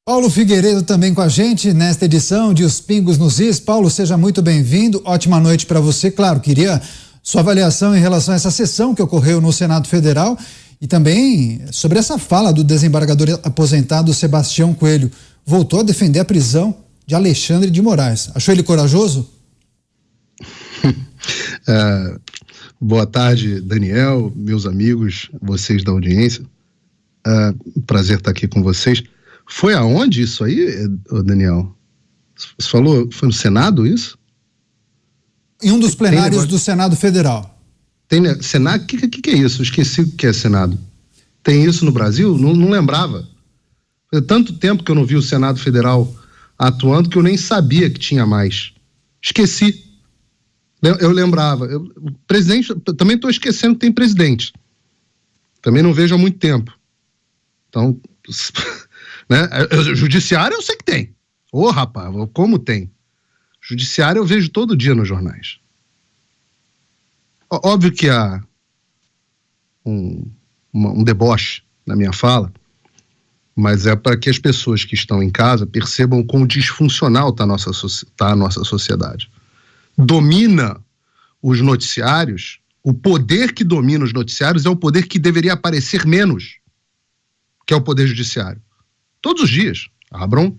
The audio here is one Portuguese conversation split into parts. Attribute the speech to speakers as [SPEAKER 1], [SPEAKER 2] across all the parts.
[SPEAKER 1] Paulo Figueiredo também com a gente nesta edição de Os Pingos nos Is. Paulo, seja muito bem-vindo. Ótima noite para você. Claro, queria sua avaliação em relação a essa sessão que ocorreu no Senado Federal e também sobre essa fala do desembargador aposentado Sebastião Coelho. Voltou a defender a prisão de Alexandre de Moraes. Achou ele corajoso?
[SPEAKER 2] Boa tarde, Daniel, meus amigos, vocês da audiência. Prazer estar aqui com vocês. Foi aonde isso aí, Daniel? Você falou, foi no Senado isso?
[SPEAKER 1] Em um dos plenários do Senado Federal.
[SPEAKER 2] Tem Senado? O que é isso? Esqueci o que é Senado. Tem isso no Brasil? Não lembrava. Faz tanto tempo que eu não vi o Senado Federal atuando que eu nem sabia que tinha mais. Esqueci. Eu lembrava. O presidente, também estou esquecendo que tem presidente. Também não vejo há muito tempo. Então, né? Judiciário eu sei que tem. Rapaz, como tem? Judiciário eu vejo todo dia nos jornais. Óbvio que há um deboche na minha fala, mas é para que as pessoas que estão em casa percebam quão disfuncional está a nossa sociedade. Domina os noticiários, o poder que domina os noticiários é o poder que deveria aparecer menos, que é o poder judiciário. Todos os dias, abram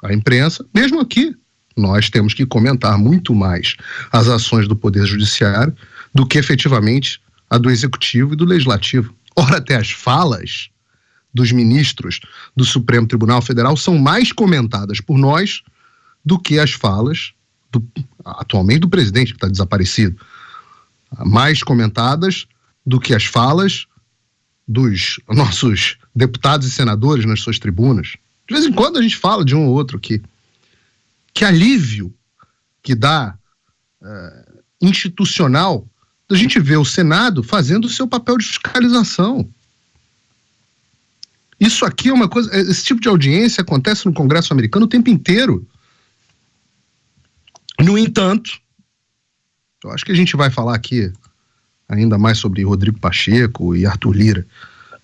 [SPEAKER 2] a imprensa, mesmo aqui, nós temos que comentar muito mais as ações do poder judiciário do que efetivamente a do executivo e do legislativo. Ora, até as falas dos ministros do Supremo Tribunal Federal são mais comentadas por nós do que as falas atualmente do presidente, que está desaparecido. Mais comentadas do que as falas dos nossos deputados e senadores nas suas tribunas. De vez em quando a gente fala de um ou outro aqui. Que alívio que dá institucional da gente ver o Senado fazendo o seu papel de fiscalização. Isso aqui é uma coisa... Esse tipo de audiência acontece no Congresso americano o tempo inteiro. No entanto, eu acho que a gente vai falar aqui ainda mais sobre Rodrigo Pacheco e Arthur Lira,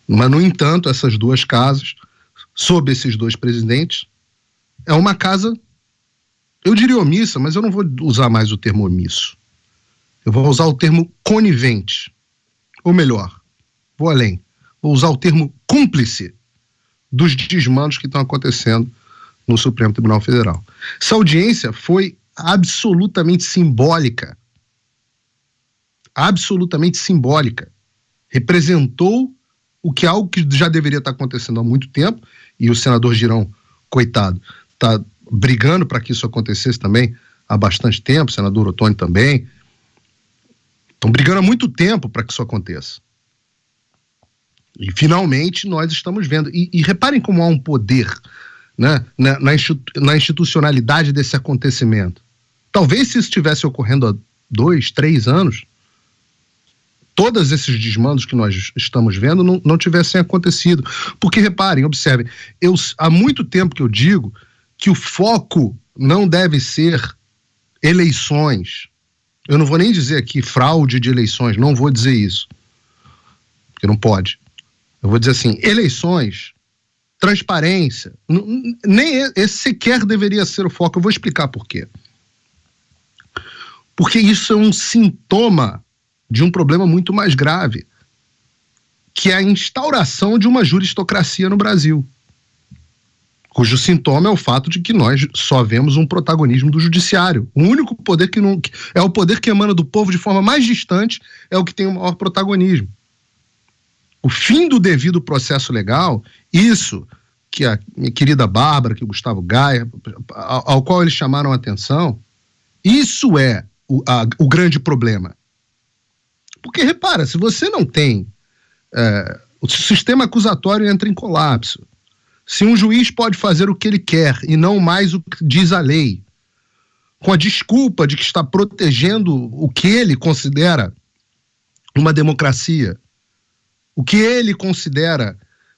[SPEAKER 2] mas, no entanto, essas duas casas, sob esses dois presidentes, é uma casa, eu diria omissa, mas eu não vou usar mais o termo omisso. Eu vou usar o termo conivente. Ou melhor, vou além, vou usar o termo cúmplice dos desmandos que estão acontecendo no Supremo Tribunal Federal. Essa audiência foi absolutamente simbólica. Absolutamente simbólica. Representou algo que já deveria estar acontecendo há muito tempo, e o senador Girão, coitado, está brigando para que isso acontecesse também há bastante tempo, o senador Ottoni também. Estão brigando há muito tempo para que isso aconteça. E finalmente nós estamos vendo. E reparem como há um poder, né, na institucionalidade desse acontecimento. Talvez se isso estivesse ocorrendo há 2, 3 anos, todos esses desmandos que nós estamos vendo não tivessem acontecido. Porque, reparem, observem, há muito tempo que eu digo que o foco não deve ser eleições. Eu não vou nem dizer aqui fraude de eleições, não vou dizer isso. Porque não pode. Eu vou dizer assim, eleições, transparência, nem esse sequer deveria ser o foco. Eu vou explicar por quê. Porque isso é um sintoma de um problema muito mais grave, que é a instauração de uma juristocracia no Brasil, cujo sintoma é o fato de que nós só vemos um protagonismo do judiciário. O único poder que não... é o poder que emana do povo de forma mais distante, é o que tem o maior protagonismo. O fim do devido processo legal, isso que a minha querida Bárbara, que o Gustavo Gaia, ao qual eles chamaram a atenção, isso é o grande problema. Porque, repara, se você não tem... o sistema acusatório entra em colapso. Se um juiz pode fazer o que ele quer e não mais o que diz a lei, com a desculpa de que está protegendo o que ele considera uma democracia, o que ele considera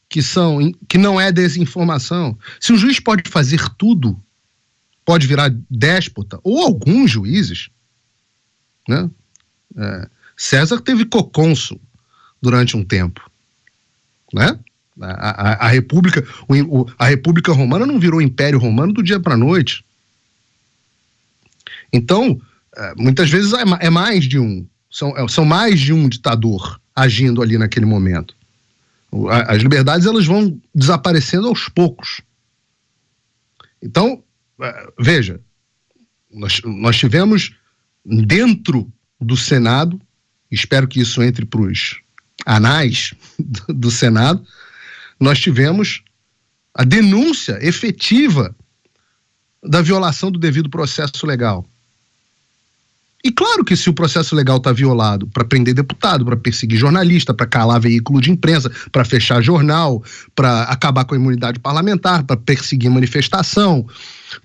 [SPEAKER 2] que não é desinformação. Se um juiz pode fazer tudo, pode virar déspota, ou alguns juízes, né? César teve cocônsul durante um tempo, né? A República Romana não virou Império Romano do dia para a noite. Então, muitas vezes é mais de um, são mais de um ditador agindo ali naquele momento. As liberdades, elas vão desaparecendo aos poucos. Então, veja, nós tivemos dentro do Senado, espero que isso entre para os anais do Senado, nós tivemos a denúncia efetiva da violação do devido processo legal. E claro que se o processo legal está violado para prender deputado, para perseguir jornalista, para calar veículo de imprensa, para fechar jornal, para acabar com a imunidade parlamentar, para perseguir manifestação,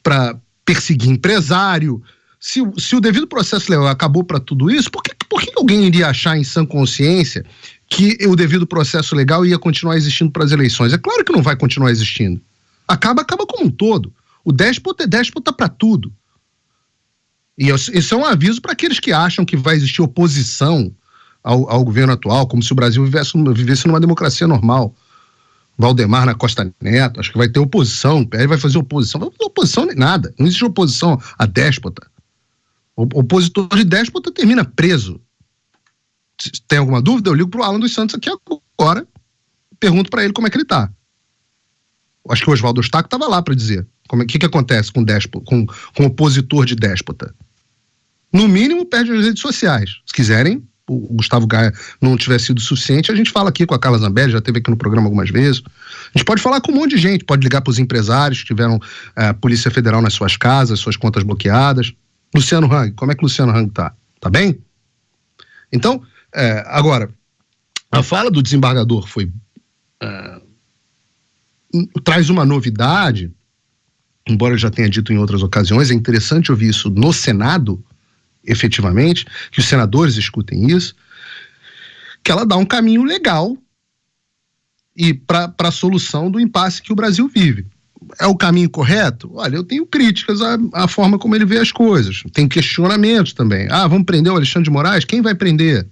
[SPEAKER 2] para perseguir empresário, se o devido processo legal acabou para tudo isso, por que alguém iria achar em sã consciência que o devido processo legal ia continuar existindo para as eleições? É claro que não vai continuar existindo. Acaba como um todo. O déspota é déspota para tudo. E isso é um aviso para aqueles que acham que vai existir oposição ao governo atual, como se o Brasil vivesse numa democracia normal. Valdemar na Costa Neto, acho que vai ter oposição, ele vai fazer oposição. Não vai fazer oposição nem nada. Não existe oposição a déspota. O opositor de déspota termina preso. Se tem alguma dúvida, eu ligo pro Alan dos Santos aqui agora, pergunto para ele como é que ele tá. Acho que o Oswaldo Eustáquio estava lá para dizer o que acontece com opositor de déspota. No mínimo, perde as redes sociais. Se quiserem, o Gustavo Gaia não tiver sido suficiente, a gente fala aqui com a Carla Zambelli, já esteve aqui no programa algumas vezes. A gente pode falar com um monte de gente, pode ligar para os empresários que tiveram a Polícia Federal nas suas casas, suas contas bloqueadas. Luciano Hang, como é que o Luciano Hang tá? Tá bem? Então, agora, a fala do desembargador traz uma novidade, embora eu já tenha dito em outras ocasiões, é interessante ouvir isso no Senado, efetivamente, que os senadores escutem isso, que ela dá um caminho legal e para a solução do impasse que o Brasil vive. É o caminho correto? Olha, eu tenho críticas à forma como ele vê as coisas. Tem questionamentos também. Vamos prender o Alexandre de Moraes? Quem vai prender?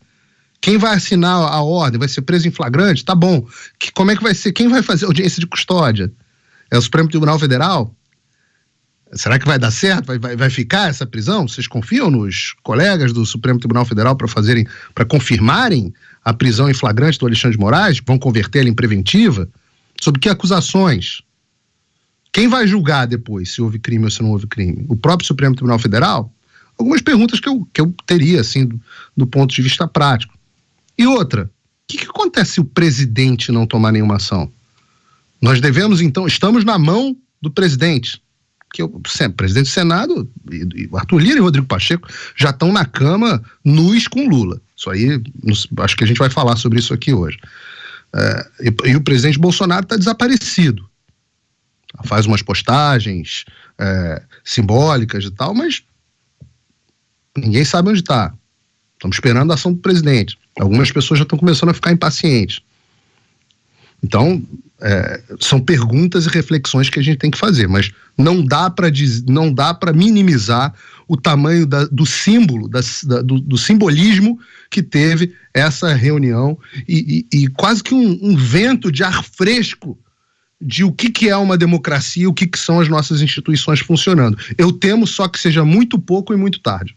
[SPEAKER 2] Quem vai assinar a ordem? Vai ser preso em flagrante? Tá bom. Como é que vai ser? Quem vai fazer audiência de custódia? É o Supremo Tribunal Federal? Será que vai dar certo? Vai ficar essa prisão? Vocês confiam nos colegas do Supremo Tribunal Federal para confirmarem a prisão em flagrante do Alexandre de Moraes? Vão converter ele em preventiva? Sobre que acusações? Quem vai julgar depois se houve crime ou se não houve crime? O próprio Supremo Tribunal Federal? Algumas perguntas que eu teria, assim, do ponto de vista prático. E outra, o que acontece se o presidente não tomar nenhuma ação? Nós devemos, então, estamos na mão do presidente. O presidente do Senado, Arthur Lira e Rodrigo Pacheco, já estão na cama nus com Lula. Isso aí, acho que a gente vai falar sobre isso aqui hoje. E o presidente Bolsonaro está desaparecido. Faz umas postagens simbólicas e tal, mas ninguém sabe onde está. Estamos esperando a ação do presidente. Algumas pessoas já estão começando a ficar impacientes. Então, são perguntas e reflexões que a gente tem que fazer, mas não dá para minimizar o tamanho do símbolo, do simbolismo que teve essa reunião e quase que um vento de ar fresco de o que é uma democracia, o que são as nossas instituições funcionando. Eu temo só que seja muito pouco e muito tarde.